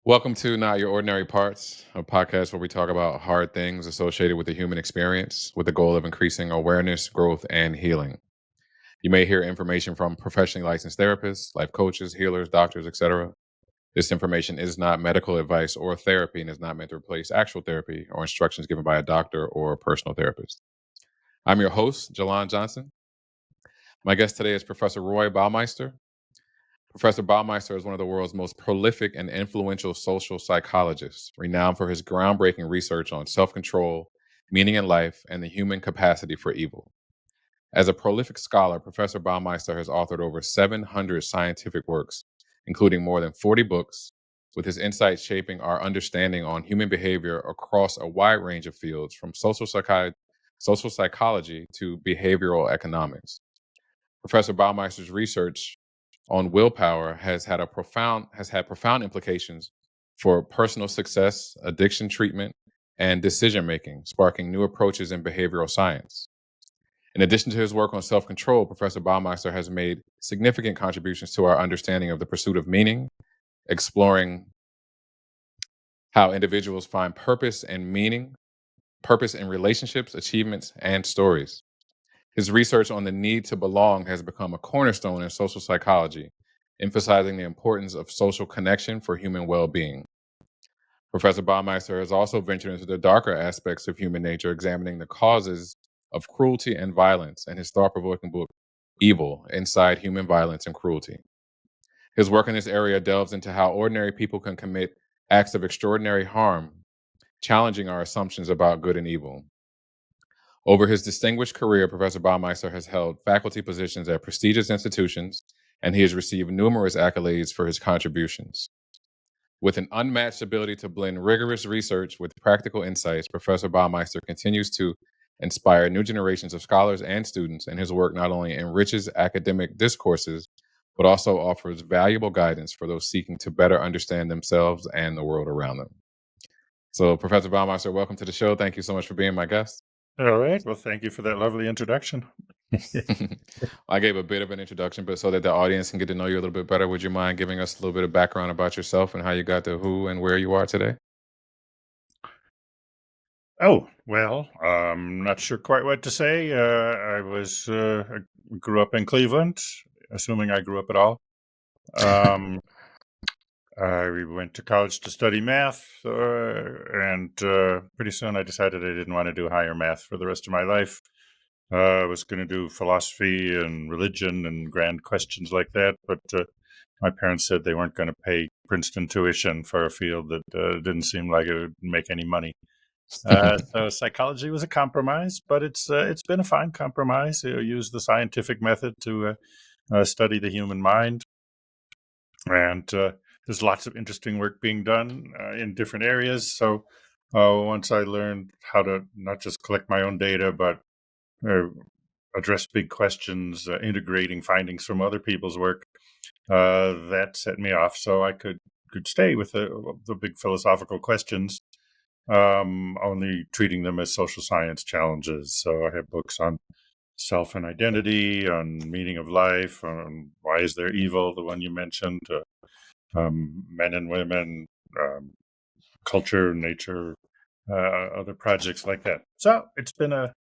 Welcome to Not Your Ordinary Parts, a podcast where we talk about hard things associated with the human experience with the goal of increasing awareness, growth, and healing. You may hear information from professionally licensed therapists, life coaches, healers, doctors, etc. This information is not medical advice or therapy and is not meant to replace actual therapy or instructions given by a doctor or a personal therapist. I'm your host, Jalon Johnson. My guest today is Professor Roy Baumeister. Professor Baumeister is one of the world's most prolific and influential social psychologists, renowned for his groundbreaking research on self control, meaning in life, and the human capacity for evil. As a prolific scholar, Professor Baumeister has authored over 700 scientific works, including more than 40 books, with his insights shaping our understanding on human behavior across a wide range of fields, from social psychology to behavioral economics. Professor Baumeister's research on willpower has had profound implications for personal success, addiction treatment, and decision making, sparking new approaches in behavioral science. In addition to his work on self-control, Professor Baumeister has made significant contributions to our understanding of the pursuit of meaning, exploring how individuals find purpose in relationships, achievements, and stories. His research on the need to belong has become a cornerstone in social psychology, emphasizing the importance of social connection for human well-being. Professor Baumeister has also ventured into the darker aspects of human nature, examining the causes of cruelty and violence in his thought-provoking book, Evil: Inside Human Violence and Cruelty. His work in this area delves into how ordinary people can commit acts of extraordinary harm, challenging our assumptions about good and evil. Over his distinguished career, Professor Baumeister has held faculty positions at prestigious institutions, and he has received numerous accolades for his contributions. With an unmatched ability to blend rigorous research with practical insights, Professor Baumeister continues to inspire new generations of scholars and students, and his work not only enriches academic discourses, but also offers valuable guidance for those seeking to better understand themselves and the world around them. So, Professor Baumeister, welcome to the show. Thank you so much for being my guest. All right. Well, thank you for that lovely introduction. I gave a bit of an introduction, but so that the audience can get to know you a little bit better, would you mind giving us a little bit of background about yourself and how you got to who and where you are today? Oh, well, I'm not sure quite what to say. I grew up in Cleveland, assuming I grew up at all. I went to college to study math, and pretty soon I decided I didn't want to do higher math for the rest of my life. I was going to do philosophy and religion and grand questions like that, but my parents said they weren't going to pay Princeton tuition for a field that didn't seem like it would make any money. So psychology was a compromise, but it's been a fine compromise. You use the scientific method to study the human mind, and there's lots of interesting work being done in different areas. So once I learned how to not just collect my own data, but address big questions, integrating findings from other people's work, that set me off. So I could stay with the big philosophical questions, only treating them as social science challenges. So I have books on self and identity, on meaning of life, on why is there evil, the one you mentioned, men and women, culture, nature, other projects like that. So it's been a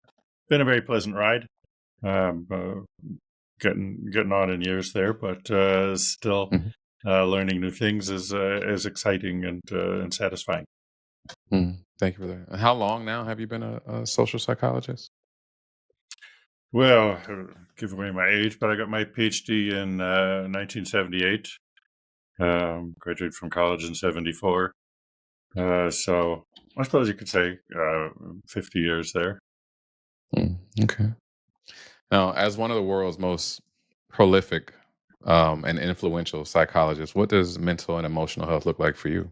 very pleasant ride. Getting on in years there, but still Mhm. learning new things is exciting and satisfying. Thank you for that. And how long now have you been a social psychologist? Well, give away my age, but I got my Ph.D. in 1978. Graduated from college in 74. So I suppose you could say 50 years there. Okay. Now, as one of the world's most prolific and influential psychologists, what does mental and emotional health look like for you?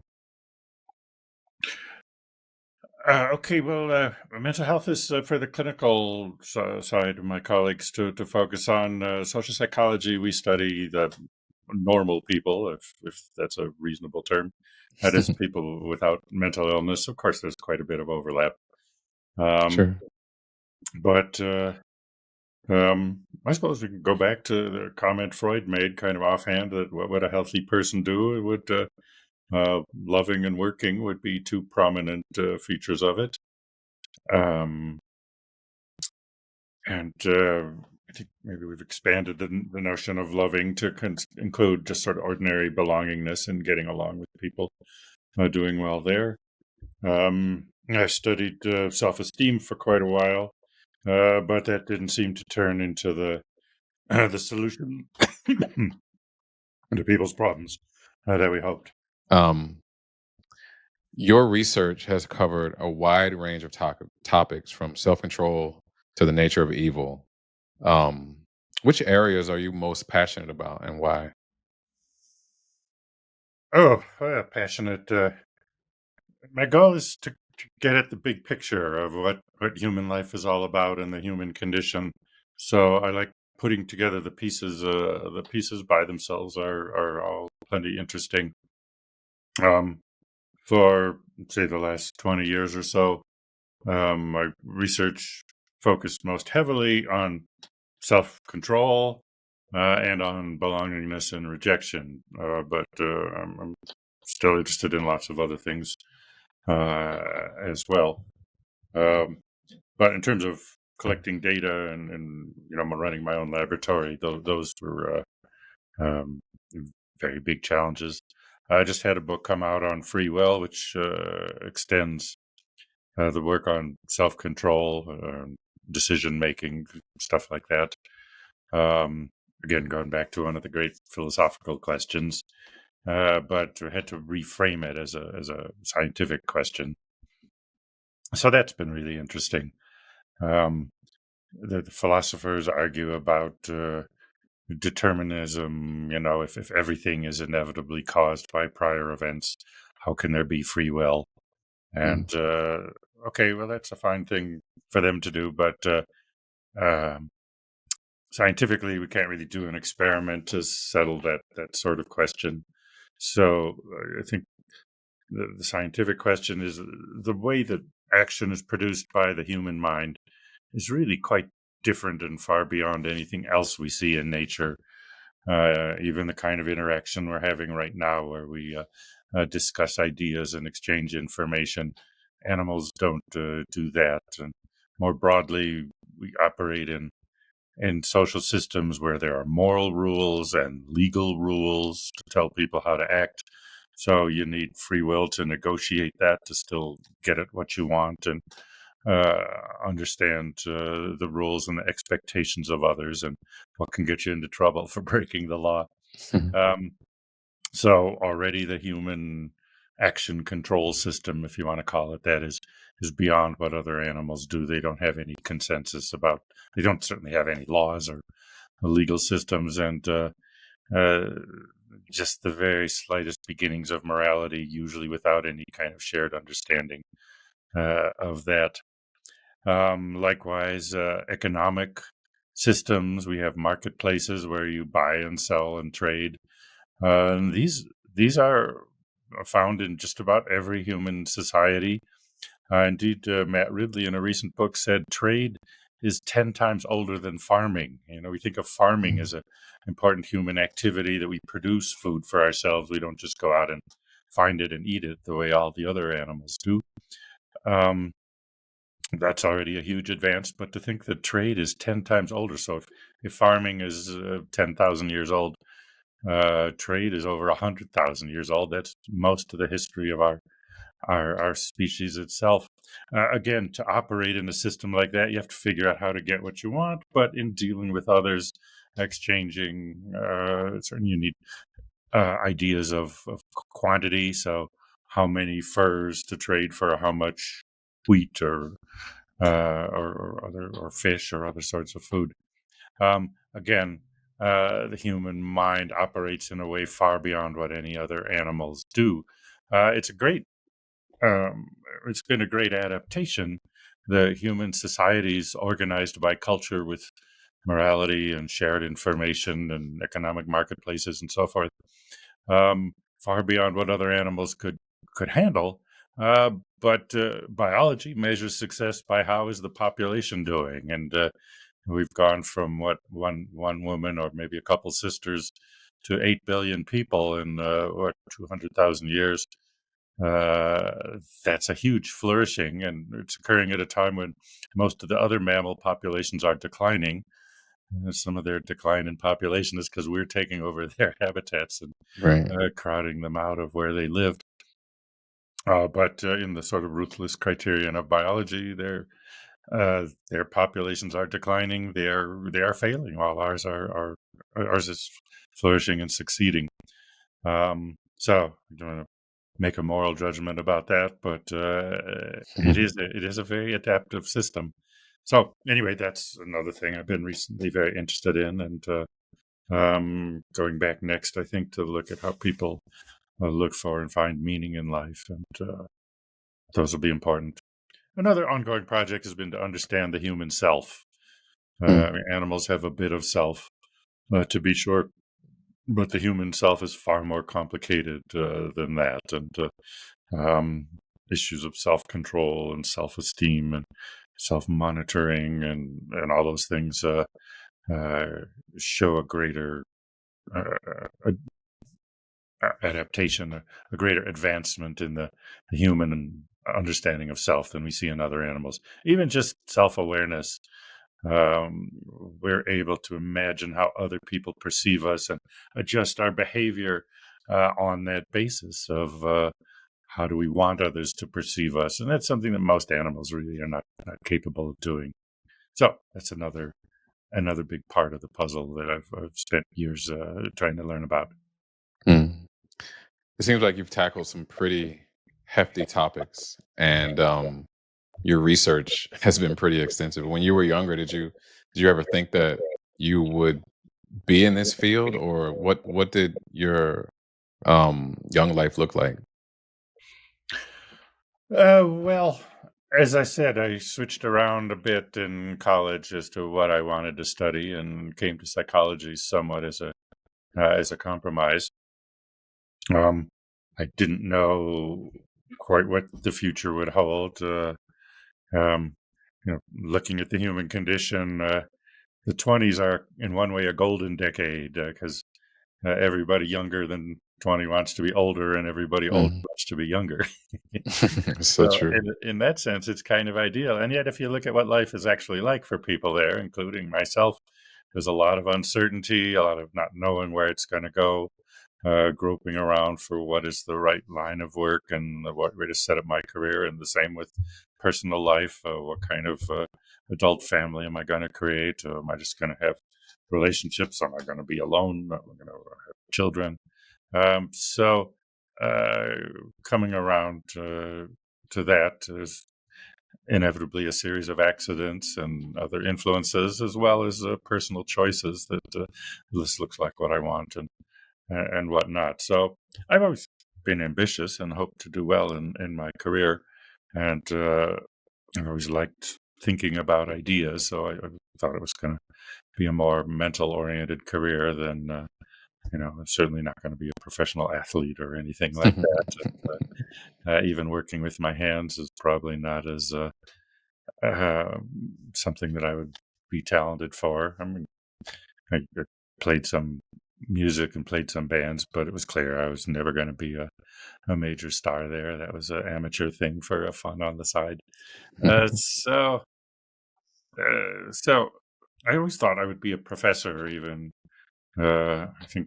Okay, well, mental health is for the clinical side of my colleagues to focus on. Social psychology, we study the normal people, if that's a reasonable term. That is, people without mental illness. Of course, there's quite a bit of overlap. Um, Sure. but I suppose we can go back to the comment Freud made kind of offhand that what would a healthy person do? It would Loving and working would be two prominent features of it. Um, and I think maybe we've expanded the notion of loving to include just sort of ordinary belongingness and getting along with people, doing well there. I studied self-esteem for quite a while, but that didn't seem to turn into the solution to people's problems that we hoped. Um, your research has covered a wide range of topics from self control to the nature of evil. Um, which areas are you most passionate about and why? Oh, passionate. My goal is to get at the big picture of what human life is all about and the human condition. So I like putting together the pieces. The pieces by themselves are all plenty interesting. Um, for say the last 20 years or so, my research focused most heavily on self-control and on belongingness and rejection. But I'm still interested in lots of other things as well. Um, but in terms of collecting data and I'm running my own laboratory, those were um, very big challenges. I just had a book come out on free will, which extends the work on self-control, decision making, stuff like that. Again, going back to one of the great philosophical questions, but I had to reframe it as a scientific question. So that's been really interesting. Um, the philosophers argue about determinism. If everything is inevitably caused by prior events, how can there be free will? Mm, And okay, well, that's a fine thing for them to do, but um, scientifically, we can't really do an experiment to settle that sort of question. So I think the scientific question is the way that action is produced by the human mind is really quite different and far beyond anything else we see in nature. Even the kind of interaction we're having right now, where we discuss ideas and exchange information, animals don't do that. And more broadly, we operate in social systems where there are moral rules and legal rules to tell people how to act. So you need free will to negotiate that to still get at what you want and uh, understand the rules and the expectations of others and what can get you into trouble for breaking the law. mhm, Um, so already the human action control system, if you want to call it that, is beyond what other animals do. They don't have any consensus about. They don't certainly have any laws or legal systems, and uh, just the very slightest beginnings of morality, usually without any kind of shared understanding of that. Likewise, economic systems. We have marketplaces where you buy and sell and trade. And these are found in just about every human society. Indeed, Matt Ridley in a recent book said trade is 10 times older than farming. We think of farming mm, as an important human activity that we produce food for ourselves. We don't just go out and find it and eat it the way all the other animals do. Um, that's already a huge advance, but to think that trade is 10 times older. So if farming is 10,000 years old, trade is over 100,000 years old. That's most of the history of our species itself. Again, to operate in a system like that, you have to figure out how to get what you want. But in dealing with others, exchanging, certainly you need ideas of quantity. So, how many furs to trade for how much wheat or other or fish or other sorts of food. Again, the human mind operates in a way far beyond what any other animals do. It's a great um, it's been a great adaptation. The human societies organized by culture with morality and shared information and economic marketplaces and so forth, far beyond what other animals could handle. Uh, but biology measures success by how is the population doing, and we've gone from what one woman or maybe a couple sisters to 8 billion people in, 200,000 years. That's a huge flourishing, and it's occurring at a time when most of the other mammal populations are declining. Some of their decline in population is because we're taking over their habitats and Right. crowding them out of where they lived. But in the sort of ruthless criterion of biology, their populations are declining. They are failing, while ours is flourishing and succeeding. So I don't want to make a moral judgment about that, but it is a very adaptive system. So anyway, that's another thing I've been recently very interested in, and going back next, I think, to look at how people look for and find meaning in life, and those will be important. Another ongoing project has been to understand the human self. I mean, animals have a bit of self, to be sure, but the human self is far more complicated than that, and um, issues of self-control and self-esteem and self-monitoring and all those things uh, show a greater uh, adaptation, a greater advancement in the human understanding of self than we see in other animals. Even just self-awareness, um, we're able to imagine how other people perceive us and adjust our behavior on that basis of how do we want others to perceive us. And that's something that most animals really are not capable of doing. So that's another big part of the puzzle that I've spent years trying to learn about. Mm. It seems like you've tackled some pretty hefty topics, and your research has been pretty extensive. When you were younger, did you ever think that you would be in this field, or what did your young life look like? Well, as I said, I switched around a bit in college as to what I wanted to study, and came to psychology somewhat as a compromise. I didn't know quite what the future would hold. Um, looking at the human condition, the 20s are in one way a golden decade because everybody younger than 20 wants to be older, and everybody older Mhm. wants to be younger. So So true. in that sense, it's kind of ideal. And yet, if you look at what life is actually like for people there, including myself, there's a lot of uncertainty, a lot of not knowing where it's going to go, groping around for what is the right line of work and what way to set up my career. And the same with personal life. What kind of adult family am I going to create? Am I just going to have relationships? Am I going to be alone? Am I going to have children? So uh, coming around to that is inevitably a series of accidents and other influences, as well as personal choices that this looks like what I want and whatnot. So I've always been ambitious and hoped to do well in my career, and I've always liked thinking about ideas. So I thought it was going to be a more mental-oriented career than I'm certainly not going to be a professional athlete or anything like that. Even working with my hands is probably not as uh, something that I would be talented for. I mean, I played some music and played some bands, but it was clear I was never going to be a major star there. That was an amateur thing for fun on the side. So I always thought I would be a professor. Even I think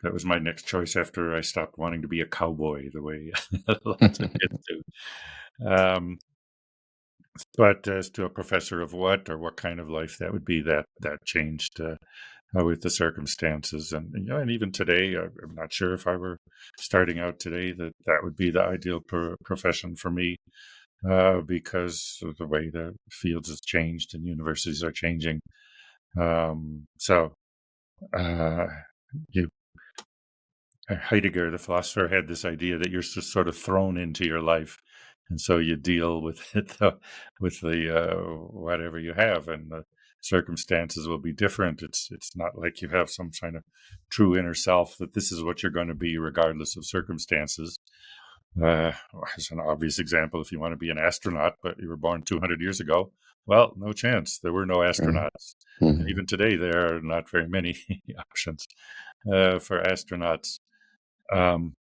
that was my next choice after I stopped wanting to be a cowboy the way lots of kids do. Um, but as to a professor of what or what kind of life that would be, that changed with the circumstances, and and even today, I'm not sure if I were starting out today that would be the ideal profession for me, because of the way the fields has changed and universities are changing. So uh, you Heidegger, the philosopher, had this idea that you're just sort of thrown into your life, and so you deal with it with the whatever you have, and the circumstances will be different. It's not like you have some kind of true inner self that this is what you're going to be regardless of circumstances. Uh, as an obvious example, if you want to be an astronaut, but you were born 200 years ago, well, no chance. There were no Right. astronauts, and Mhm. even today there are not very many options. for astronauts. Um,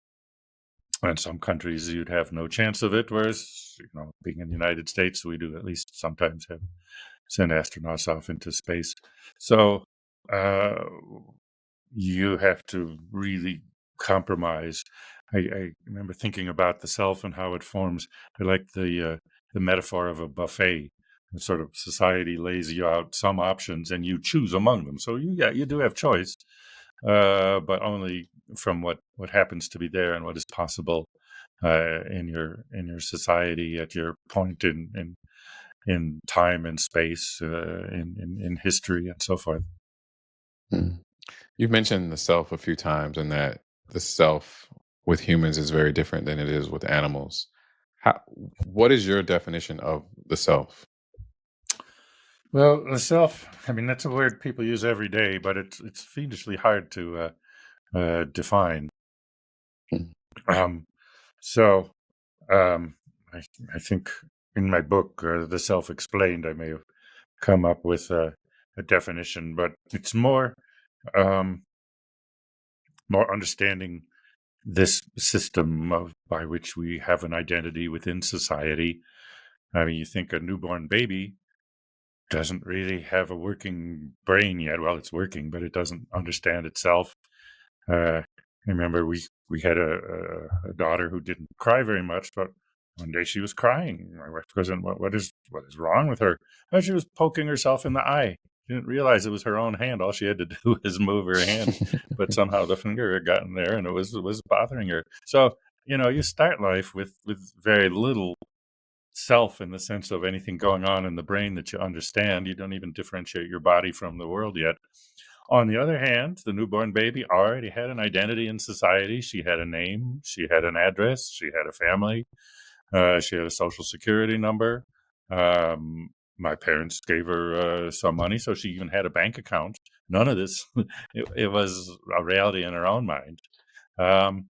in some countries, you'd have no chance of it, whereas, being in the United States, we do at least sometimes have send astronauts off into space. So uh, you have to really compromise. I remember thinking about the self and how it forms. I like the metaphor of a buffet. Sort of society lays you out some options and you choose among them. So you do have choice, but only from what happens to be there and what is possible in your society at your point in time and space, in history and so forth. Mm. You've mentioned the self a few times, and that the self with humans is very different than it is with animals. How, what is your definition of the self? Well, the self, I mean, that's a word people use every day, but it's fiendishly hard to define. Mm. Um, so um, I, I think in my book, The Self Explained, I may have come up with a definition, but it's um, more understanding this system by which we have an identity within society. I mean, you think a newborn baby doesn't really have a working brain yet. Well, it's working, but it doesn't understand itself. I remember we had a daughter who didn't cry very much, but one day she was crying. My wife goes, "And what is wrong with her?" Oh, she was poking herself in the eye. She didn't realize it was her own hand. All she had to do was move her hand, but somehow the finger had gotten there, and it was bothering her. So you start life with very little self in the sense of anything going on in the brain that you understand. You don't even differentiate your body from the world yet. On the other hand, the newborn baby already had an identity in society. She had a name, she had an address, she had a family, she had a social security number. My parents gave her some money, so she even had a bank account. None of this, it was a reality in her own mind. Um,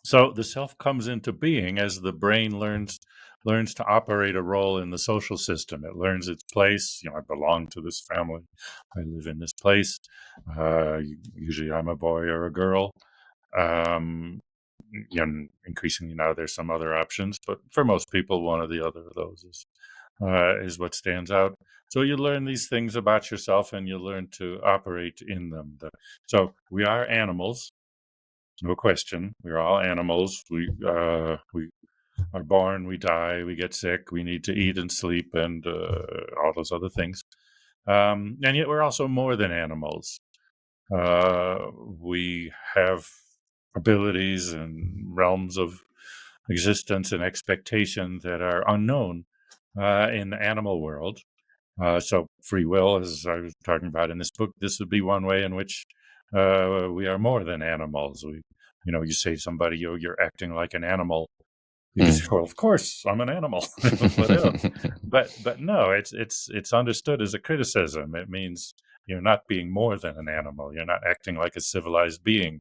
so the self comes into being as the brain learns to operate a role in the social system. It learns its place. I belong to this family. I live in this place. Usually, I'm a boy or a girl. Um, Increasingly now, there's some other options, but for most people, one or the other of those is what stands out. So you learn these things about yourself, and you learn to operate in them. So we are animals, no question. We're all animals. We are born, we die, we get sick, we need to eat and sleep, and all those other things. And yet, we're also more than animals. We have abilities and realms of existence and expectation that are unknown in the animal world. So free will, as I was talking about in this book, this would be one way in which we are more than animals. You say to somebody, "Oh, you're acting like an animal." You can say, Mm. "Well, of course, I'm an animal," but I don't. But no, it's understood as a criticism. It means you're not being more than an animal. You're not acting like a civilized being,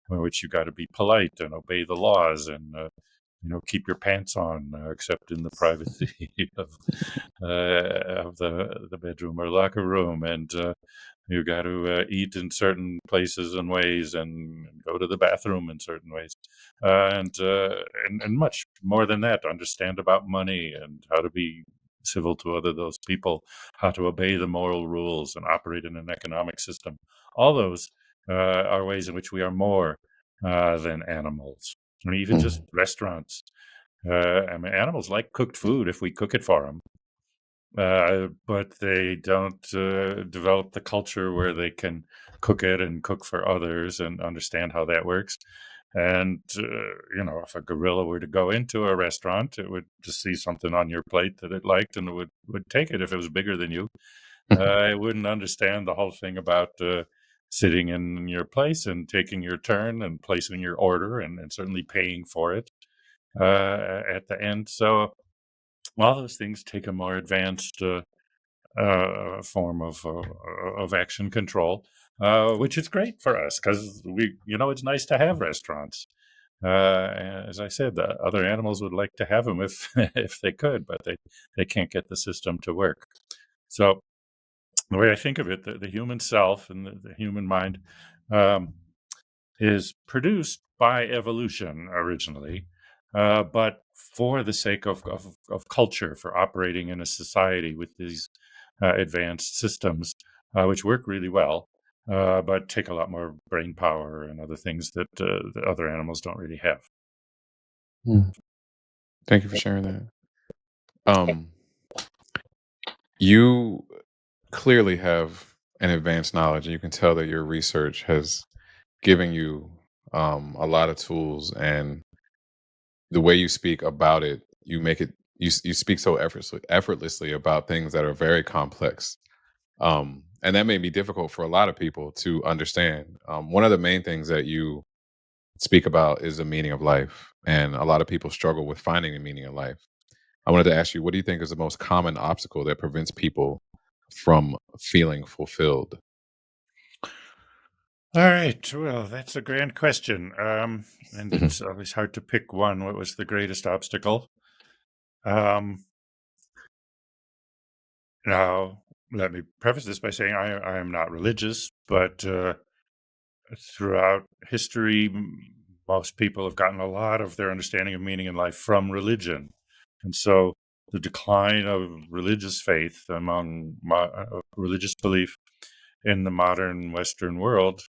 in which you got to be polite and obey the laws and keep your pants on, except in the privacy of the bedroom or locker room, and you got to eat in certain places and ways, and go to the bathroom in certain ways, and much more than that. Understand about money and how to be civil to other those people, how to obey the moral rules and operate in an economic system. All those are ways in which we are more than animals. I mean, even just Mm. restaurants. I mean, animals like cooked food if we cook it for them, but they don't develop the culture where they can cook it and cook for others and understand how that works. And if a gorilla were to go into a restaurant, it would just see something on your plate that it liked, and it would take it if it was bigger than you. It wouldn't understand the whole thing about sitting in your place and taking your turn and placing your order, and certainly paying for it at the end. So all those things take a more advanced form of action control, which is great for us because it's nice to have restaurants. As I said, the other animals would like to have them if if they could, but they can't get the system to work. So the way I think of it, the human self and the human mind. is produced by evolution originally, but for the sake of culture, for operating in a society with these advanced systems, which work really well, but take a lot more brain power and other things that other animals don't really have. Hmm. Thank you for sharing that. Um, you clearly have an advanced knowledge, and you can tell that your research has given you a lot of tools, and the way you speak about it, you make it you speak so effortlessly about things that are very complex. And that may be difficult for a lot of people to understand. One of the main things that you speak about is the meaning of life, and a lot of people struggle with finding the meaning of life. I wanted to ask you, what do you think is the most common obstacle that prevents people from feeling fulfilled? All right. Well, that's a grand question. And Mhm. it's always hard to pick one. What was the greatest obstacle? Um, Now, let me preface this by saying I am not religious, but throughout history, most people have gotten a lot of their understanding of meaning in life from religion. And so the decline of religious faith among religious belief in the modern Western world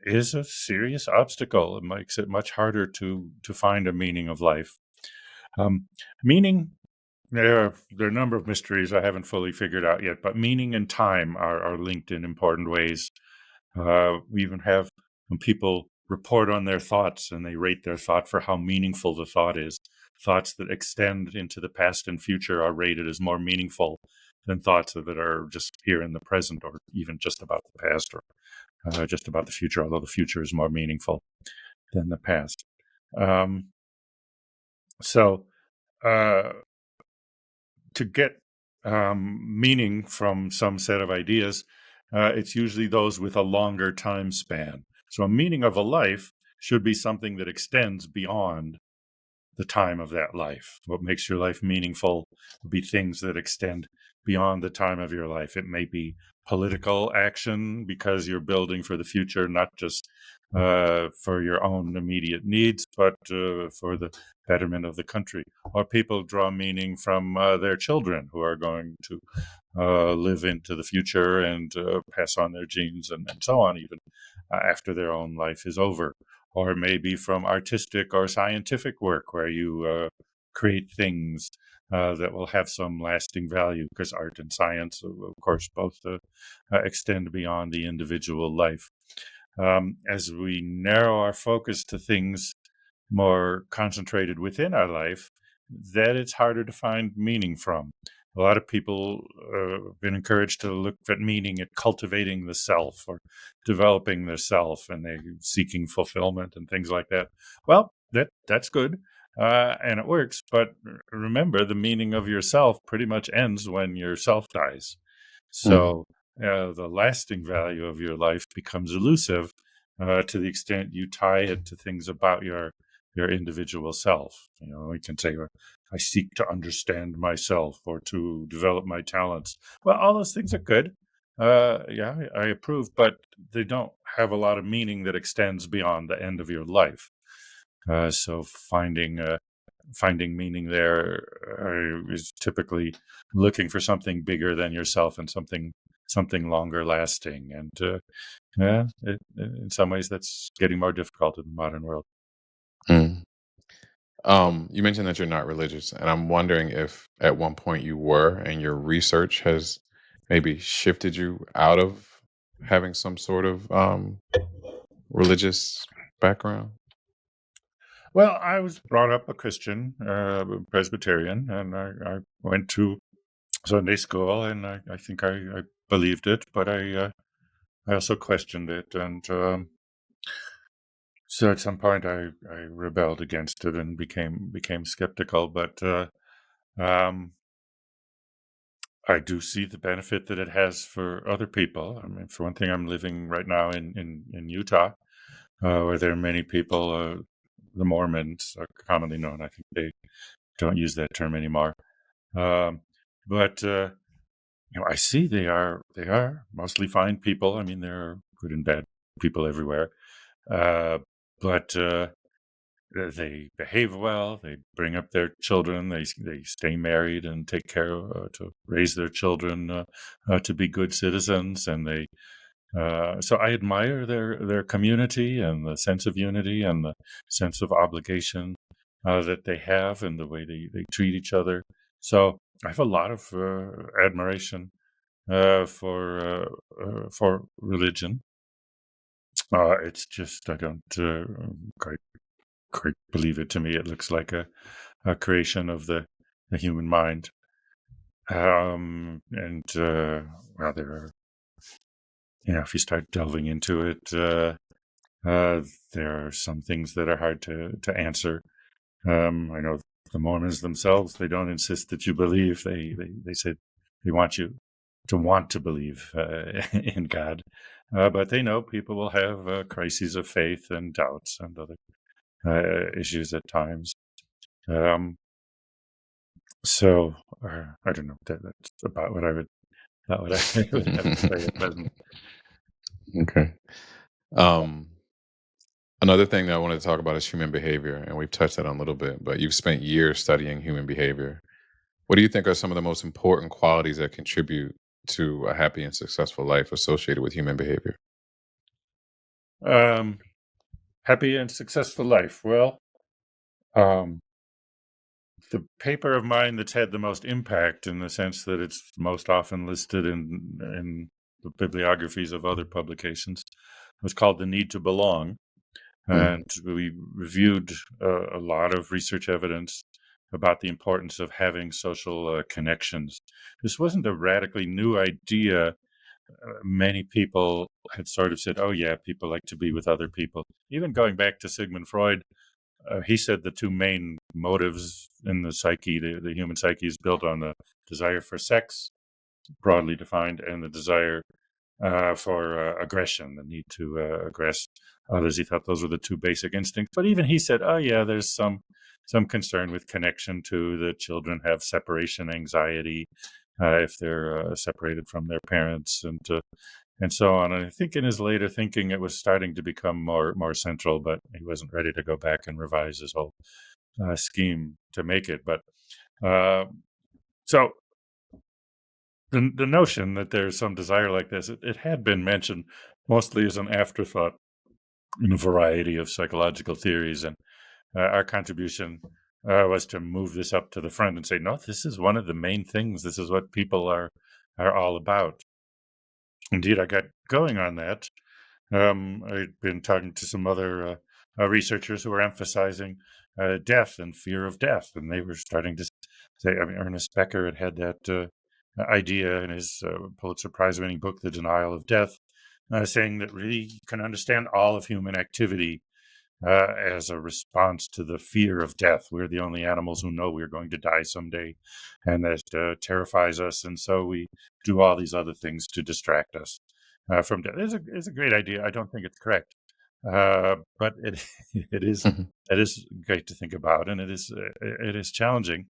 is a serious obstacle. It makes it much harder to find a meaning of life. Um, Meaning there are a number of mysteries I haven't fully figured out yet, but meaning and time are linked in important ways. We even have when people report on their thoughts and they rate their thought for how meaningful the thought is. Thoughts that extend into the past and future are rated as more meaningful than thoughts that are just here in the present or even just about the past or just about the future, although the future is more meaningful than the past. Um, so, uh, to get meaning from some set of ideas, it's usually those with a longer time span. So, a meaning of a life should be something that extends beyond the time of that life. What makes your life meaningful will be things that extend beyond the time of your life. It may be political action because you're building for the future, not just for your own immediate needs, but for the betterment of the country. Or people draw meaning from their children who are going to live into the future and pass on their genes and so on, even after their own life is over. Or maybe from artistic or scientific work where you create things that will have some lasting value, because art and science, of course, both extend beyond the individual life. As we narrow our focus to things more concentrated within our life, that it's harder to find meaning from. A lot of people have been encouraged to look at meaning at cultivating the self or developing the self, and they're seeking fulfillment and things like that. Well, that's good, and it works. But remember, the meaning of yourself pretty much ends when your self dies. Mm, So the lasting value of your life becomes elusive to the extent you tie it to things about your individual self. You know, we can say, I seek to understand myself or to develop my talents. Well, all those things are good. Yeah, I approve, but they don't have a lot of meaning that extends beyond the end of your life. So finding meaning there is typically looking for something bigger than yourself and something longer lasting. And yeah, in some ways, that's getting more difficult in the modern world. mm. You mentioned that you're not religious, and I'm wondering if at one point you were, and your research has maybe shifted you out of having some sort of religious background. Well, I was brought up a Christian, Presbyterian, and I went to Sunday school, and I think I believed it, but I also questioned it, and so at some point I rebelled against it and became skeptical. But um, I do see the benefit that it has for other people. I mean, for one thing, I'm living right now in Utah, where there are many people. The Mormons are commonly known. I think they don't use that term anymore. Um, but I see they are mostly fine people. I mean, there are good and bad people everywhere. uh, but they behave well. They bring up their children. They stay married and take care to raise their children to be good citizens. And they so I admire their community and the sense of unity and the sense of obligation that they have and the way they treat each other. So I have a lot of admiration for religion. It's just I don't quite believe it. To me, it looks like a creation of the human mind. And well, there are, if you start delving into it, there are some things that are hard to answer. I know the Mormons themselves, they don't insist that you believe. They say they want you to want to believe in God. But they know people will have crises of faith and doubts and other issues at times. So I don't know. That's about what I would would have to say at present. Okay. Um, Another thing that I wanted to talk about is human behavior, and we've touched that on a little bit, but you've spent years studying human behavior. What do you think are some of the most important qualities that contribute to a happy and successful life associated with human behavior? Um, Happy and successful life. Well, um, the paper of mine that's had the most impact, in the sense that it's most often listed in the bibliographies of other publications, was called "The Need to Belong." Mm, And we reviewed a lot of research evidence about the importance of having social connections. This wasn't a radically new idea. Many people had sort of said, oh, yeah, people like to be with other people. Even going back to Sigmund Freud, he said the two main motives in the psyche, the human psyche, is built on the desire for sex, broadly defined, and the desire for aggression, the need to aggress others. He thought those were the two basic instincts. But even he said, "Oh yeah, there's some concern with connection too. The children have separation anxiety if they're separated from their parents, and so on." And I think in his later thinking, it was starting to become more central, but he wasn't ready to go back and revise his whole scheme to make it. But uh, so the notion that there's some desire like this, it had been mentioned mostly as an afterthought in a variety of psychological theories, and our contribution was to move this up to the front and say, no, this is one of the main things. This is what people are all about. Indeed, I got going on that. I'd been talking to some other researchers who were emphasizing death and fear of death, and they were starting to say, I mean, Ernest Becker had that idea in his Pulitzer Prize-winning book, The Denial of Death, saying that really you can understand all of human activity as a response to the fear of death. We're the only animals who know we're going to die someday, and that terrifies us. And so we do all these other things to distract us from death. It's a great idea. I don't think it's correct, but it mhm, it is great to think about, and it is challenging.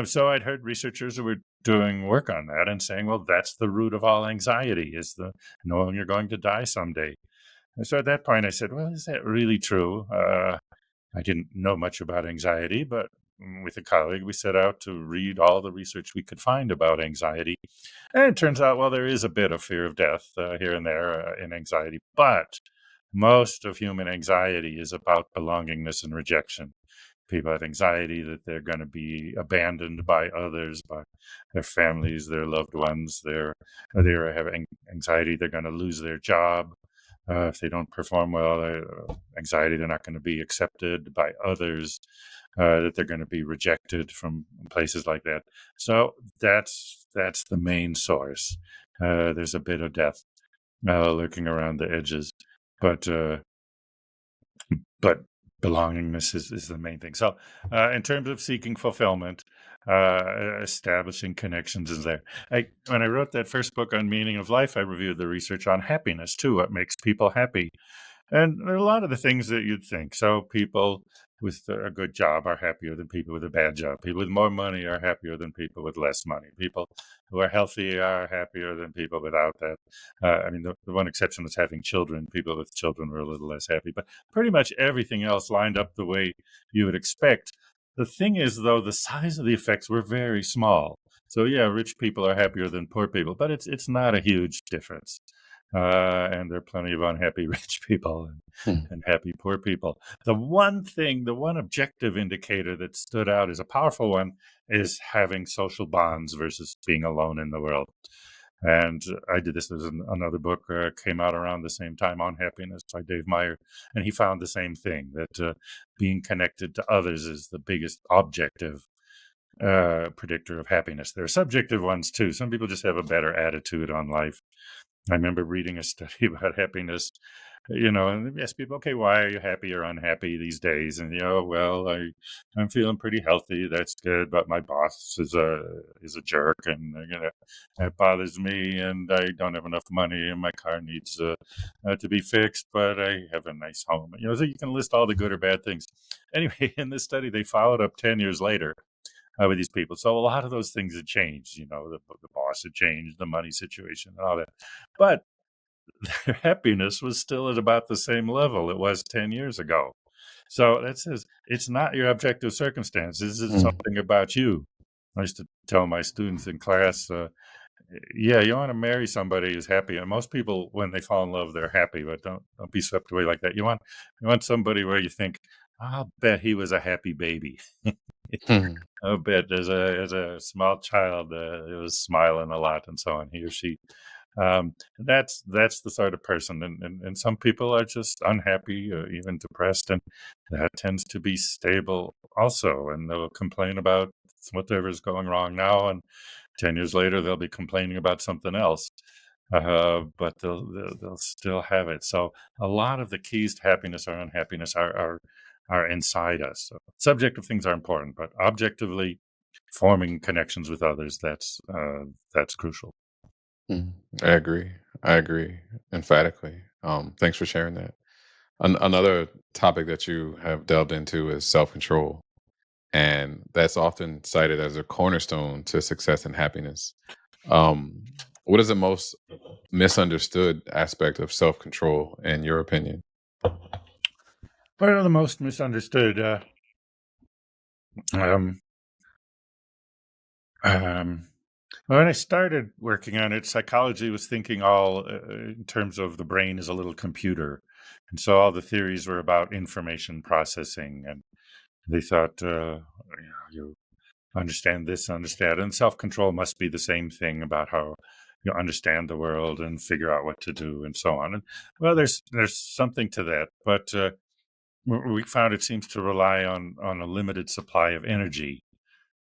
So I'd heard researchers who were doing work on that and saying, well, that's the root of all anxiety, is the knowing you're going to die someday. And so at that point, I said, well, is that really true? I didn't know much about anxiety, but with a colleague, we set out to read all the research we could find about anxiety. And it turns out, well, there is a bit of fear of death here and there in anxiety, but most of human anxiety is about belongingness and rejection. People have anxiety that they're going to be abandoned by others, by their families, their loved ones. They have anxiety they're going to lose their job if they don't perform well. Anxiety they're not going to be accepted by others, that they're going to be rejected from places like that. So that's the main source. There's a bit of death lurking around the edges, but but belongingness is the main thing. So, in terms of seeking fulfillment, establishing connections is there. When I wrote that first book on meaning of life, I reviewed the research on happiness too. What makes people happy? And there are a lot of the things that you'd think. So people with a good job are happier than people with a bad job. People with more money are happier than people with less money. People who are healthy are happier than people without that. I mean, the one exception was having children. People with children were a little less happy, but pretty much everything else lined up the way you would expect. The thing is, though, the size of the effects were very small. So yeah, rich people are happier than poor people, but it's not a huge difference. And there are plenty of unhappy rich people Hmm. and happy poor people. The one objective indicator that stood out as a powerful one is having social bonds versus being alone in the world. And I did this. There's another book came out around the same time, on happiness by Dave Meyer, and he found the same thing, that being connected to others is the biggest objective predictor of happiness. There are subjective ones too. Some people just have a better attitude on life. I remember reading a study about happiness, and ask people, okay, why are you happy or unhappy these days? And well, I'm feeling pretty healthy. That's good, but my boss is a jerk, and that bothers me. And I don't have enough money, and my car needs to be fixed. But I have a nice home. So you can list all the good or bad things. Anyway, in this study, they followed up 10 years later with these people. So a lot of those things had changed. The boss had changed, the money situation, and all that. But their happiness was still at about the same level it was 10 years ago. So that says it's not your objective circumstances, it's Hmm. something about you. I used to tell my students in class, yeah, you want to marry somebody who's happy. And most people, when they fall in love, they're happy, but don't be swept away like that. You want somebody where you think, I'll bet he was a happy baby. Hmm. I'll bet as a small child, it was smiling a lot and so on. He or she that's the sort of person, and some people are just unhappy or even depressed, and that tends to be stable also, and they'll complain about whatever's going wrong now, and 10 years later they'll be complaining about something else, but they'll still have it. So a lot of the keys to happiness or unhappiness are inside us. So subjective things are important, but objectively forming connections with others, that's crucial. Hmm. I agree. I agree emphatically. Thanks for sharing that. Another topic that you have delved into is self control. And that's often cited as a cornerstone to success and happiness. Um, what is the most misunderstood aspect of self control, in your opinion? One of the most misunderstood um, um, when I started working on it, psychology was thinking all in terms of the brain as a little computer. And so all the theories were about information processing. And they thought, you understand this, understand. And self control must be the same thing, about how you understand the world and figure out what to do and so on. And well, there's something to that. But we found it seems to rely on a limited supply of energy.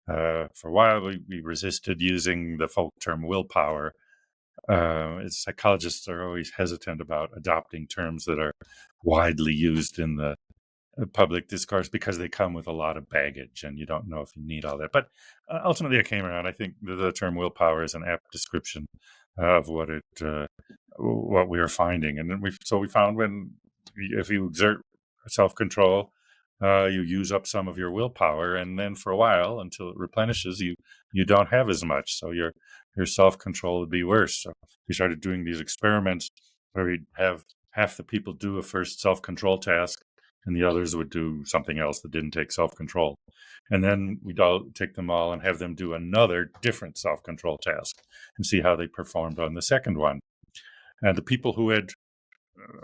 For a while, we resisted using the folk term willpower. Psychologists are always hesitant about adopting terms that are widely used in the public discourse because they come with a lot of baggage, and you don't know if you need all that. But ultimately, I came around. I think the term willpower is an apt description of what we are finding, and then we found when if you exert self control, you use up some of your willpower, and then for a while until it replenishes, you don't have as much. So your self control would be worse. So we started doing these experiments where we'd have half the people do a first self control task, and the others would do something else that didn't take self control. And then we'd all take them all and have them do another different self control task and see how they performed on the second one. And the people who had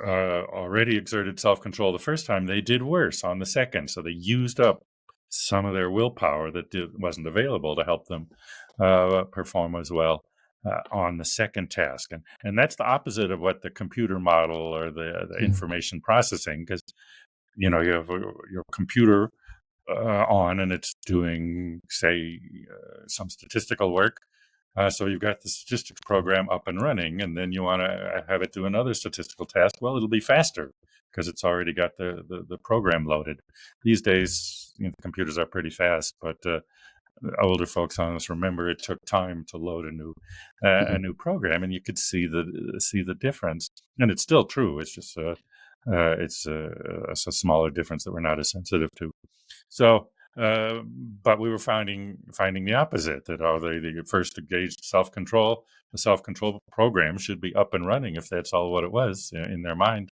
already exerted self control the first time, they did worse on the second. So they used up some of their willpower that wasn't available to help them perform as well on the second task. And that's the opposite of what the computer model or the Mm. information processing, because you have your computer on and it's doing, say, some statistical work. So you've got the statistics program up and running, and then you want to have it do another statistical task. Well, it'll be faster because it's already got the program loaded. These days, computers are pretty fast, but older folks on us remember it took time to load a Mhm. new program, and you could see the difference. And it's still true. It's just It's a smaller difference that we're not as sensitive to. So, but we were finding the opposite, that they first engaged self-control. The self-control program should be up and running if that's all what it was in their mind.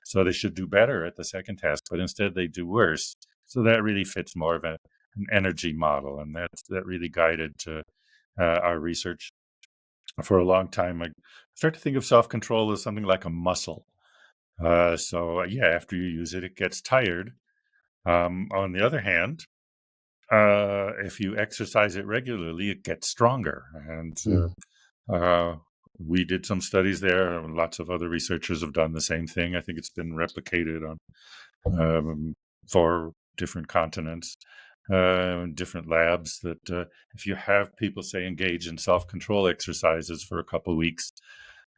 So they should do better at the second task, but instead they do worse. So that really fits more of an energy model, and that really guided our research for a long time. I start to think of self-control as something like a muscle. Yeah, after you use it, it gets tired. On the other hand, if you exercise it regularly, it gets stronger. And Mm. we did some studies there. Lots of other researchers have done the same thing. I think it's been replicated on 4 different continents, different labs. That if you have people, say, engage in self-control exercises for a couple of weeks,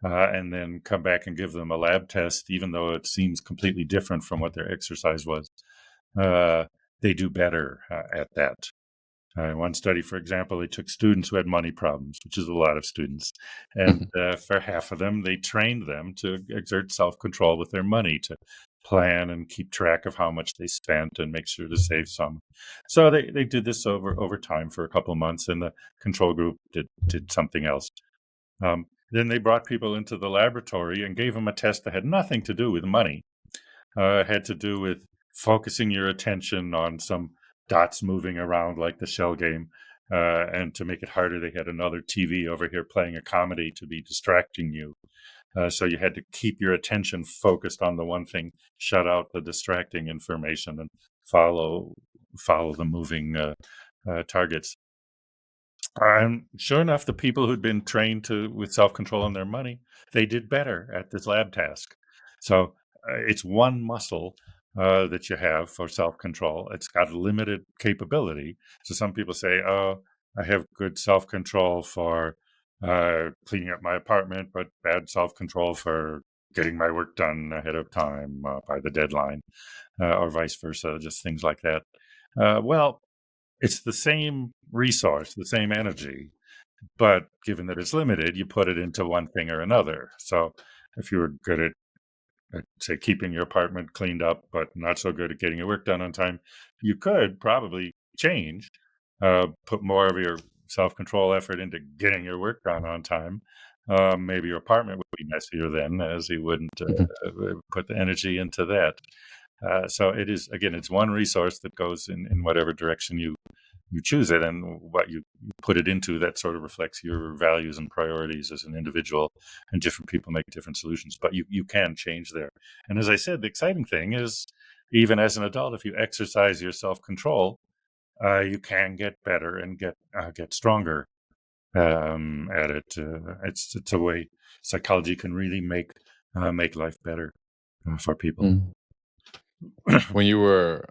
and then come back and give them a lab test, even though it seems completely different from what their exercise was, uh, they do better at that. In one study, for example, they took students who had money problems, which is a lot of students, and for half of them, they trained them to exert self-control with their money, to plan and keep track of how much they spent and make sure to save some. So they did this over time for a couple of months, and the control group did something else. Then they brought people into the laboratory and gave them a test that had nothing to do with money. It had to do with focusing your attention on some dots moving around like the shell game. And to make it harder, they had another TV over here playing a comedy to be distracting you. So you had to keep your attention focused on the one thing, shut out the distracting information, and follow the moving targets. And sure enough, the people who'd been trained with self-control on their money, they did better at this lab task. So it's one muscle that you have for self-control. It's got a limited capability. So some people say, "Oh, I have good self-control for cleaning up my apartment, but bad self-control for getting my work done ahead of time by the deadline," or vice versa. Just things like that. Well, it's the same resource, the same energy, but given that it's limited, you put it into one thing or another. So if you were good at say, keeping your apartment cleaned up, but not so good at getting your work done on time, you could probably change, put more of your self-control effort into getting your work done on time. Maybe your apartment would be messier then, as you wouldn't put the energy into that. So it is, again, it's one resource that goes in whatever direction you choose it, and what you put it into, that sort of reflects your values and priorities as an individual, and different people make different solutions, but you can change there. And as I said, the exciting thing is, even as an adult, if you exercise your self-control, you can get better and get stronger at it. It's a way psychology can really make life better for people. Mm. When you were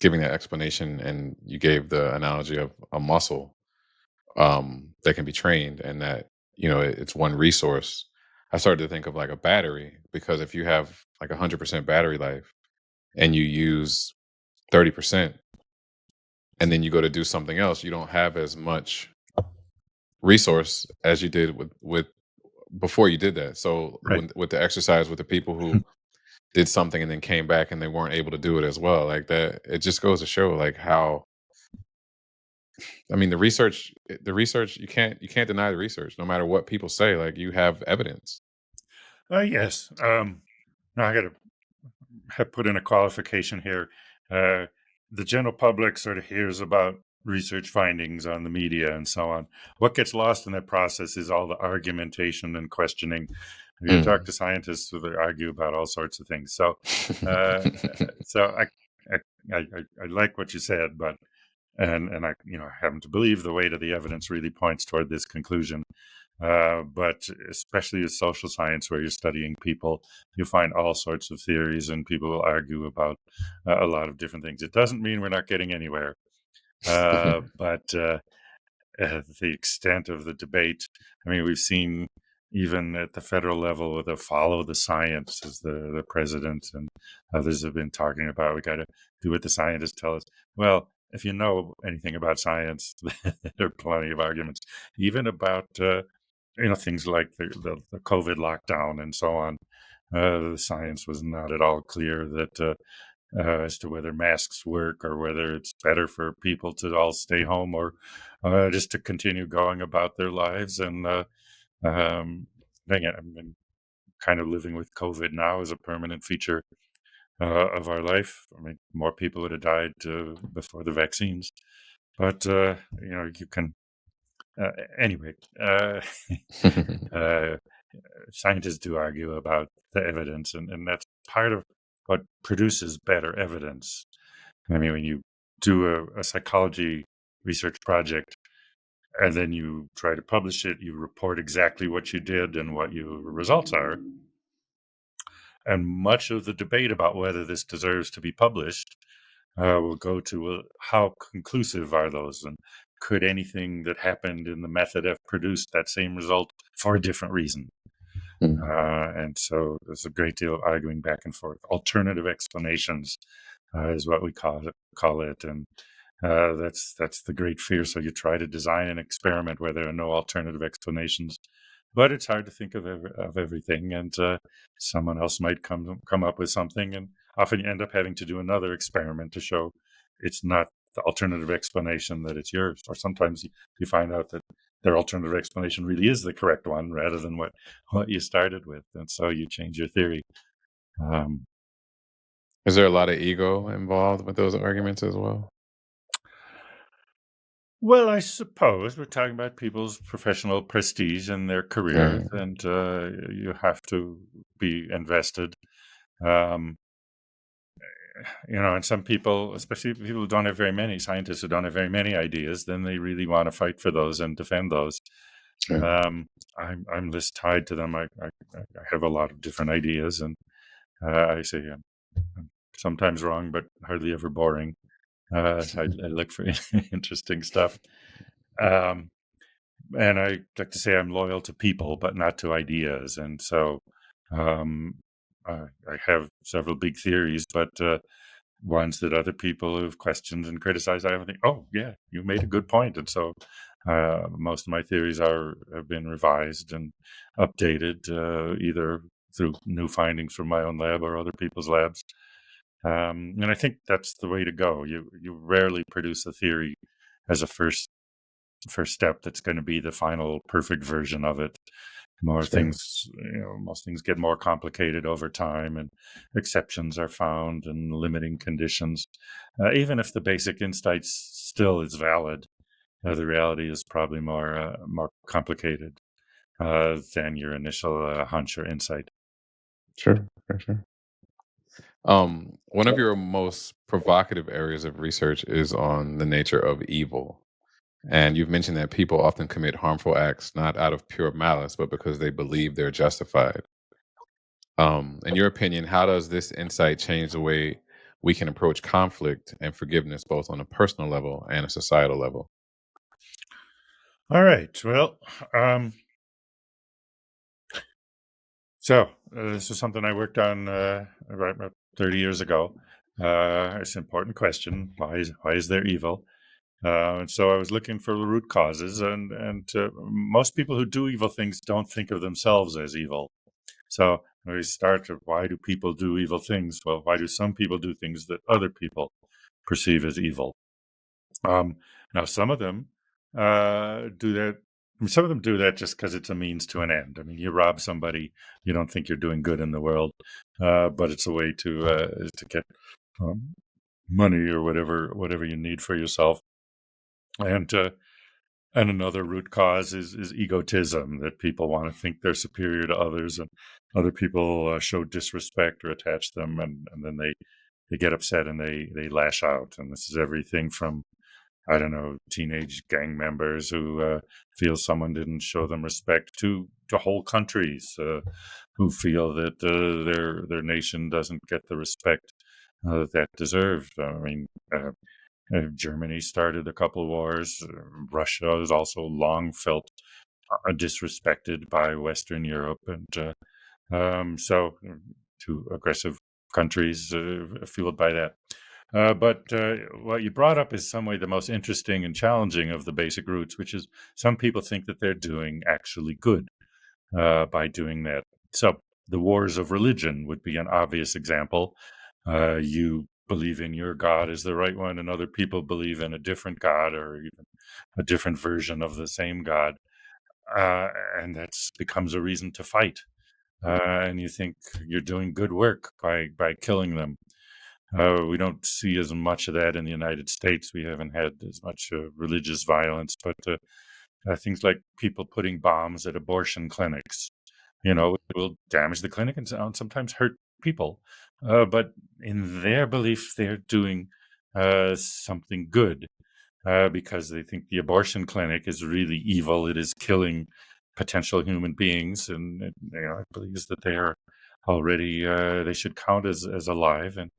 giving that explanation and you gave the analogy of a muscle that can be trained, and that it's one resource, I started to think of like a battery, because if you have like 100% battery life and you use 30% and then you go to do something else, you don't have as much resource as you did with before you did that. So Right. with the exercise, with the people who did something and then came back and they weren't able to do it as well, like that, it just goes to show like how, I mean, the research, you can't deny the research no matter what people say. Like, you have evidence. Yes. Now I got to have put in a qualification here. Uh, the general public sort of hears about research findings on the media and so on. What gets lost in that process is all the argumentation and questioning. You talk Mm. to scientists, who they argue about all sorts of things. Uh, so I like what you said, but and I happen to believe the weight of the evidence really points toward this conclusion. But especially with social science, where you're studying people, you find all sorts of theories, and people will argue about a lot of different things. It doesn't mean we're not getting anywhere, but the extent of the debate. I mean, we've seen even at the federal level with the follow the science, as the president and others have been talking about. We got to do what the scientists tell us. Well, if you know anything about science, there are plenty of arguments, even about things like the COVID lockdown and so on. The science was not at all clear that as to whether masks work or whether it's better for people to all stay home or just to continue going about their lives. And um, again, I've been kind of living with COVID now as a permanent feature of our life. I mean, more people would have died before the vaccines, but you can. Uh, anyway, uh, scientists do argue about the evidence, and that's part of what produces better evidence. I mean, when you do a psychology research project and then you try to publish it, you report exactly what you did and what your results are. And much of the debate about whether this deserves to be published will go to how conclusive are those, and could anything that happened in the method have produced that same result for a different reason? Mm. And so there's a great deal of arguing back and forth. Alternative explanations is what we call it, and that's the great fear. So you try to design an experiment where there are no alternative explanations, but it's hard to think of everything, and someone else might come up with something, and often you end up having to do another experiment to show it's not the alternative explanation, that it's yours. Or sometimes you find out that their alternative explanation really is the correct one rather than what you started with, and so you change your theory. Um, Is there a lot of ego involved with those arguments as well? well, I suppose we're talking about people's professional prestige and their careers, Mm, and you have to be invested. Um, and some people, especially people who don't have very many scientists who don't have very many ideas, then they really want to fight for those and defend those. sure. Um, I'm less tied to them. I have a lot of different ideas, and I say I'm sometimes wrong, but hardly ever boring. I look for interesting stuff. Um, and I like to say I'm loyal to people, but not to ideas. And so um, I have several big theories, but ones that other people have questioned and criticized, I think, oh yeah, you made a good point. And so most of my theories have been revised and updated, either through new findings from my own lab or other people's labs. And I think that's the way to go. You rarely produce a theory as a first step that's going to be the final perfect version of it. More Sure. things, most things get more complicated over time, and exceptions are found and limiting conditions. Even if the basic insight still is valid, the reality is probably more complicated than your initial hunch or insight. Sure. Sure. One of your most provocative areas of research is on the nature of evil. And you've mentioned that people often commit harmful acts not out of pure malice, but because they believe they're justified. In your opinion, how does this insight change the way we can approach conflict and forgiveness, both on a personal level and a societal level? All right. Well, um, this is something I worked on about 30 years ago. It's an important question. Why is there evil? And so I was looking for the root causes, and most people who do evil things don't think of themselves as evil. So we start with, why do people do evil things? Well, why do some people do things that other people perceive as evil? Um, Now, some of them do that. I mean, some of them do that just because it's a means to an end. I mean, you rob somebody, you don't think you're doing good in the world, but it's a way to get um, money or whatever you need for yourself. And another root cause is egotism, that people want to think they're superior to others, and other people show disrespect or attach them, and then they get upset and they lash out. And this is everything from, I don't know, teenage gang members who feel someone didn't show them respect, to whole countries who feel that their nation doesn't get the respect that deserved. I mean, Germany started a couple wars. Russia has also long felt disrespected by Western Europe, and two aggressive countries fueled by that. But what you brought up is some way the most interesting and challenging of the basic roots, which is some people think that they're doing actually good by doing that. So the wars of religion would be an obvious example. You believe in your God is the right one, and other people believe in a different God or even a different version of the same God. Uh, and that becomes a reason to fight. And you think you're doing good work by killing them. We don't see as much of that in the United States. We haven't had as much religious violence, but things like people putting bombs at abortion clinics, it will damage the clinic and sometimes hurt people. But in their belief, they're doing something good because they think the abortion clinic is really evil. It is killing potential human beings, and it believes that they are already they should count as alive, and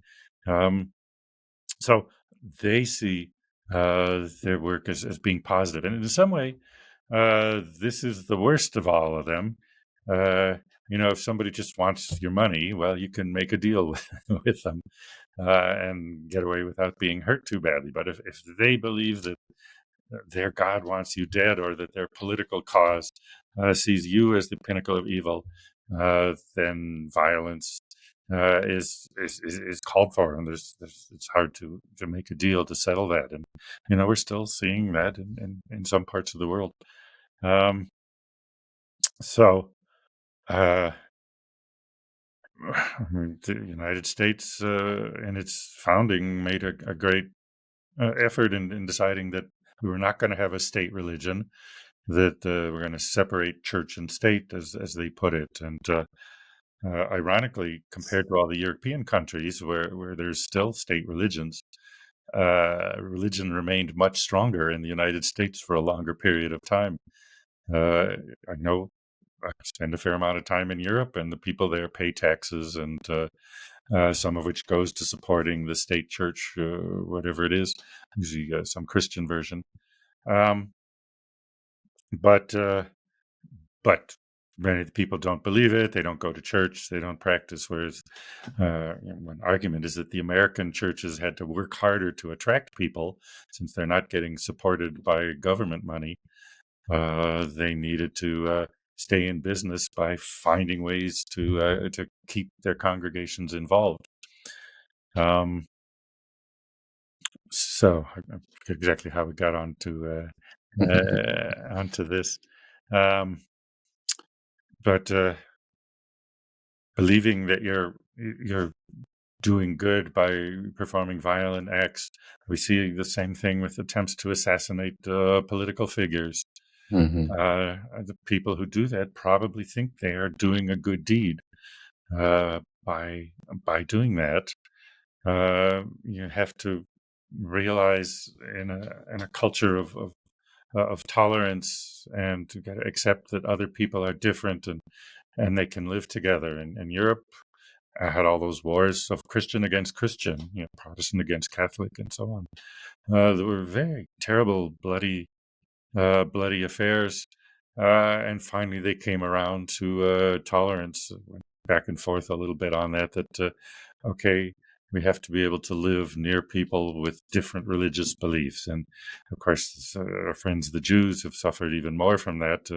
um, so they see their work as being positive. And in some way, this is the worst of all of them. Uh, if somebody just wants your money, well, you can make a deal with them and get away without being hurt too badly. But if they believe that their God wants you dead, or that their political cause sees you as the pinnacle of evil, then violence is called for, and it's hard to make a deal to settle that. And we're still seeing that in some parts of the world. Um, so uh, the United States in its founding made a great effort in deciding that we were not going to have a state religion, that we're going to separate church and state, as they put it. And ironically, compared to all the European countries where there's still state religions, religion remained much stronger in the United States for a longer period of time. I know I spend a fair amount of time in Europe, and the people there pay taxes, and some of which goes to supporting the state church, whatever it is, usually some Christian version. Um, but but many people don't believe it. They don't go to church. They don't practice. Whereas one argument is that the American churches had to work harder to attract people, since they're not getting supported by government money. They needed to stay in business by finding ways to keep their congregations involved. So I forget exactly how we got onto this, um, but believing that you're doing good by performing violent acts. We see the same thing with attempts to assassinate political figures. Mhm. The people who do that probably think they are doing a good deed uh, by doing that. You have to realize in a culture of tolerance, and to accept that other people are different, and they can live together. And Europe had all those wars of Christian against Christian, Protestant against Catholic, and so on. There were very terrible, bloody affairs. And finally, they came around to tolerance. Went back and forth a little bit on that. Okay, we have to be able to live near people with different religious beliefs. And of course, our friends, the Jews, have suffered even more from that,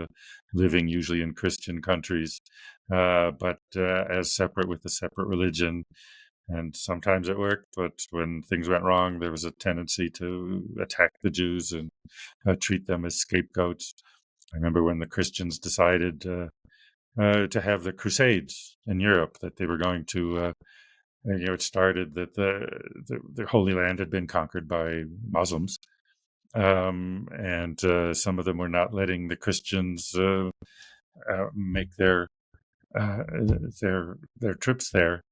living usually in Christian countries, but as separate with a separate religion. And sometimes it worked, but when things went wrong, there was a tendency to attack the Jews and treat them as scapegoats. I remember when the Christians decided to have the Crusades in Europe, that they were going to, it started that the Holy Land had been conquered by Muslims, and some of them were not letting the Christians make uh, their trips there,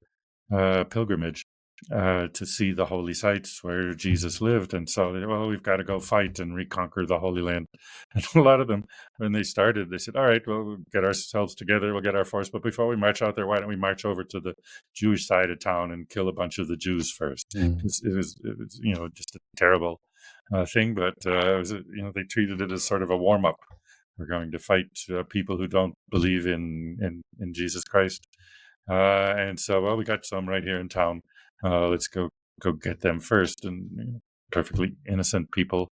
pilgrimage, to see the holy sites where Jesus lived. And so, well, we've got to go fight and reconquer the Holy Land. And a lot of them, when they started, they said, all right, well, we'll get ourselves together, we'll get our force. But before we march out there, why don't we march over to the Jewish side of town and kill a bunch of the Jews first? Mm. It was just a terrible thing. But they treated it as sort of a warm up. We're going to fight people who don't believe in Jesus Christ. And so, well, we got some right here in town. Let's go get them first. And perfectly innocent people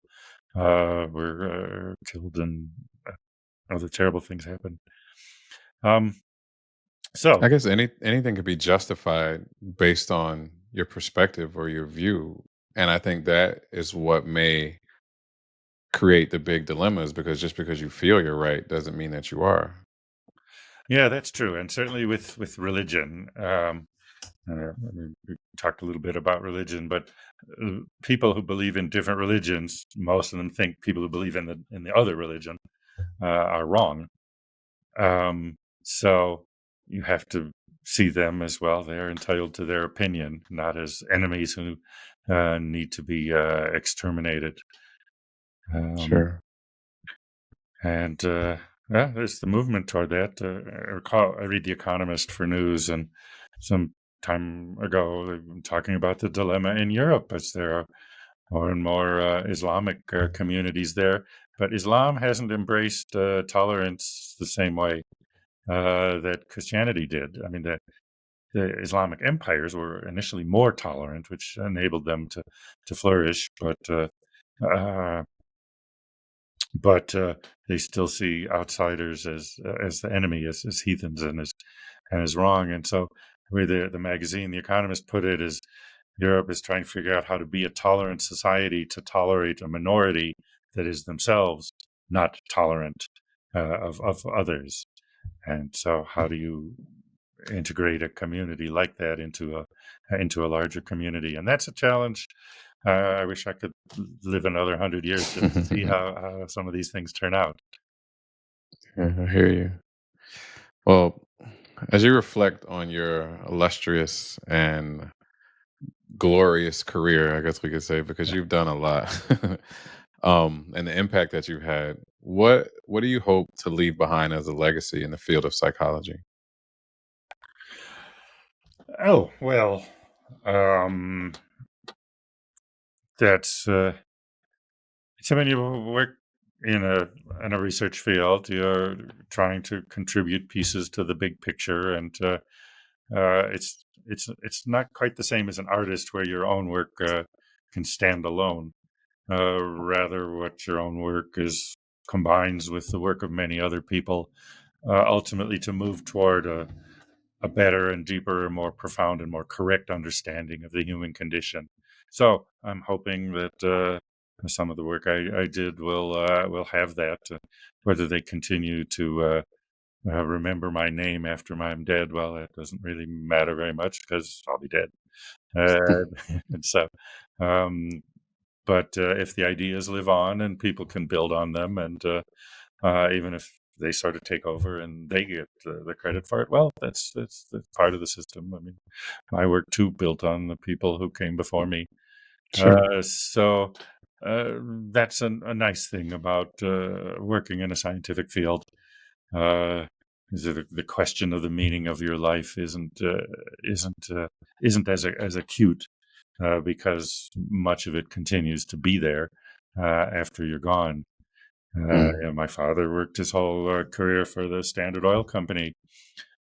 were killed, and other terrible things happened. Um, I So, guess anything could be justified based on your perspective or your view, and I think that is what may create the big dilemmas because just because you feel you're right doesn't mean that you are. yeah, that's true, and certainly with religion. We talked a little bit about religion, but people who believe in different religions, most of them think people who believe in the other religion are wrong. Um, so you have to see them as well. They're entitled to their opinion, not as enemies who need to be exterminated. Um, Sure. and yeah, there's the movement toward that. I read The Economist for news, and some time ago they've been talking about the dilemma in Europe as there are more and more Islamic communities there. But Islam hasn't embraced tolerance the same way that Christianity did. I mean, the Islamic empires were initially more tolerant, which enabled them to flourish, uh, but they still see outsiders as the enemy, as heathens, and as wrong. And so, the way the magazine, The Economist, put it is, Europe is trying to figure out how to be a tolerant society to tolerate a minority that is themselves not tolerant of others. And so, how do you integrate a community like that into a larger community? And that's a challenge. I wish I could live another 100 years just to see how some of these things turn out. Yeah, I hear you. Well, as you reflect on your illustrious and glorious career, I guess we could say, because you've done a lot, and the impact that you've had, what do you hope to leave behind as a legacy in the field of psychology? Oh well, um, that's so when you work in a research field, you're trying to contribute pieces to the big picture, and it's not quite the same as an artist where your own work can stand alone. Rather, what your own work is combines with the work of many other people, ultimately to move toward a better and deeper, and more profound and more correct understanding of the human condition. So I'm hoping that some of the work I did will have that. Whether they continue to remember my name after I'm dead, well, that doesn't really matter very much because I'll be dead. And so, um, but if the ideas live on and people can build on them, and even if they sort of take over and they get the credit for it, well, that's part of the system. I mean, my work too built on the people who came before me. Sure. So that's a nice thing about working in a scientific field. Uh, is that the question of the meaning of your life isn't as acute because much of it continues to be there after you're gone. Mm, My father worked his whole career for the Standard Oil Company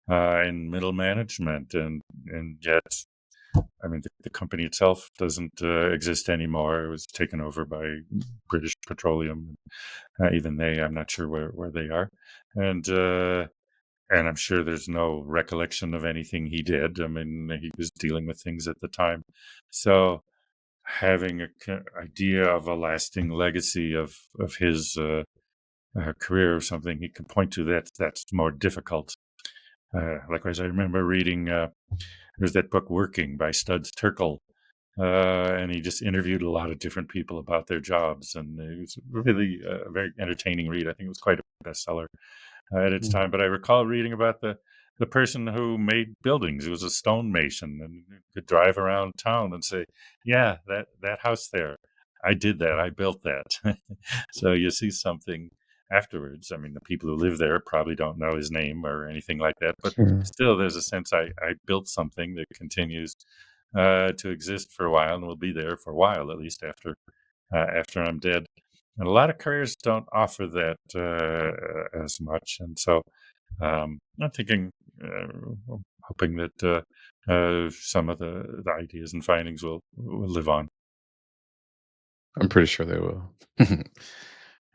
in middle management, and yet, I mean, the company itself doesn't exist anymore. It was taken over by British Petroleum. Even they, I'm not sure where they are, and uh, and I'm sure there's no recollection of anything he did. I mean, he was dealing with things at the time, so having a idea of a lasting legacy of his career or something he can point to, that's more difficult. Likewise, I remember reading there's that book Working by Studs Terkel, and he just interviewed a lot of different people about their jobs, and it was really a very entertaining read. I think it was quite a bestseller at its mm, time. But I recall reading about the person who made buildings. He was a stonemason and could drive around town and say, "Yeah, that house there, I did that. I built that." So you see something afterwards. I mean, the people who live there probably don't know his name or anything like that, but sure. still, there's a sense I built something that continues to exist for a while and will be there for a while, at least after I'm dead. And a lot of careers don't offer that as much, and so I'm thinking, hoping that some of the ideas and findings will live on. I'm pretty sure they will.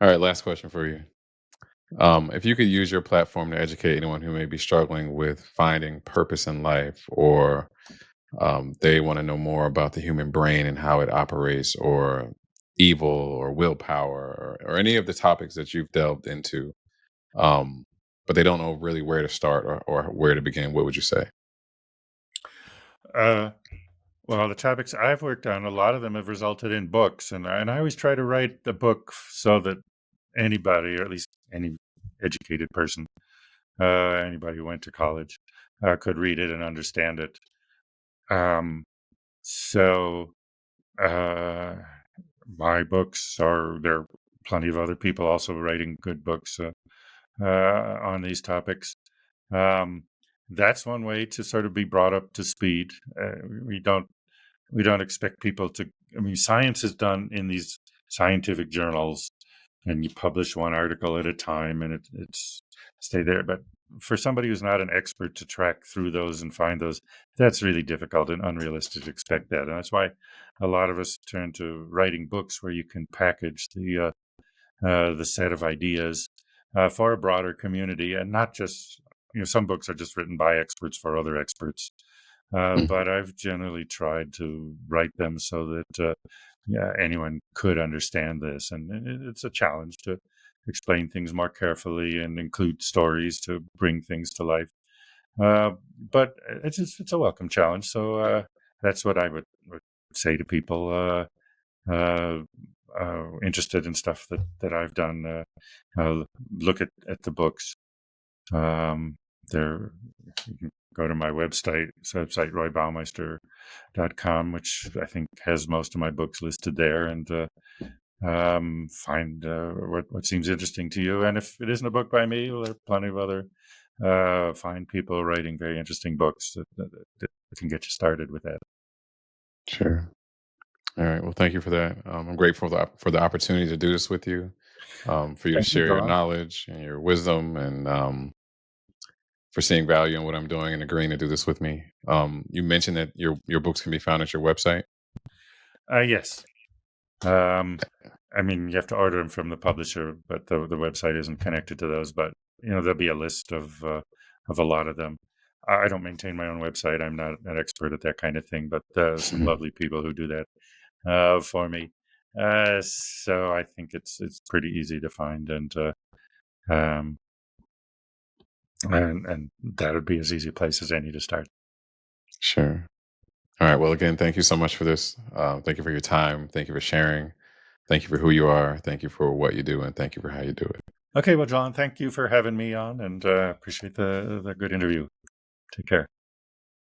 All right, last question for you. If you could use your platform to educate anyone who may be struggling with finding purpose in life, or they want to know more about the human brain and how it operates, or evil, or willpower, or any of the topics that you've delved into, um, but they don't know really where to start, or where to begin, what would you say? Uh, well, the topics I've worked on, a lot of them have resulted in books, and I always try to write the book so that anybody, or at least any educated person, anybody who went to college, could read it and understand it. Um, so uh, my books are there. Are plenty of other people also writing good books on these topics. Um, that's one way to sort of be brought up to speed. We don't we don't expect people to. I mean, science is done in these scientific journals, and you publish one article at a time, and it's stay there. But for somebody who's not an expert to track through those and find those, that's really difficult and unrealistic to expect that. And that's why a lot of us turn to writing books where you can package the set of ideas for a broader community, and not just, some books are just written by experts for other experts, Mhm. but I've generally tried to write them so that yeah, anyone could understand this, and it's a challenge to explain things more carefully and include stories to bring things to life. Uh, but it's a welcome challenge, so that's what I would say to people. Interested in stuff that I've done, look at the books. Um, there, you can go to my website roybaumeister.com, which I think has most of my books listed there, and find what seems interesting to you. And if it isn't a book by me, well, there are plenty of other fine people writing very interesting books that can get you started with that. Sure. All right. Well, thank you for that. I'm grateful for the opportunity to do this with you, for you to Thank you, share your John. knowledge and your wisdom, and for seeing value in what I'm doing and agreeing to do this with me. You mentioned that your books can be found at your website. Yes. Um, I mean, you have to order them from the publisher, but the website isn't connected to those. But there'll be a list of a lot of them. I don't maintain my own website. I'm not an expert at that kind of thing, but some lovely people who do that for me. So I think it's pretty easy to find, um, and that would be as easy a place as any to start. Sure. All right. Well, again, thank you so much for this. Thank you for your time. Thank you for sharing. Thank you for who you are. Thank you for what you do, and thank you for how you do it. Okay, well, John, thank you for having me on, and appreciate the good interview. Take care.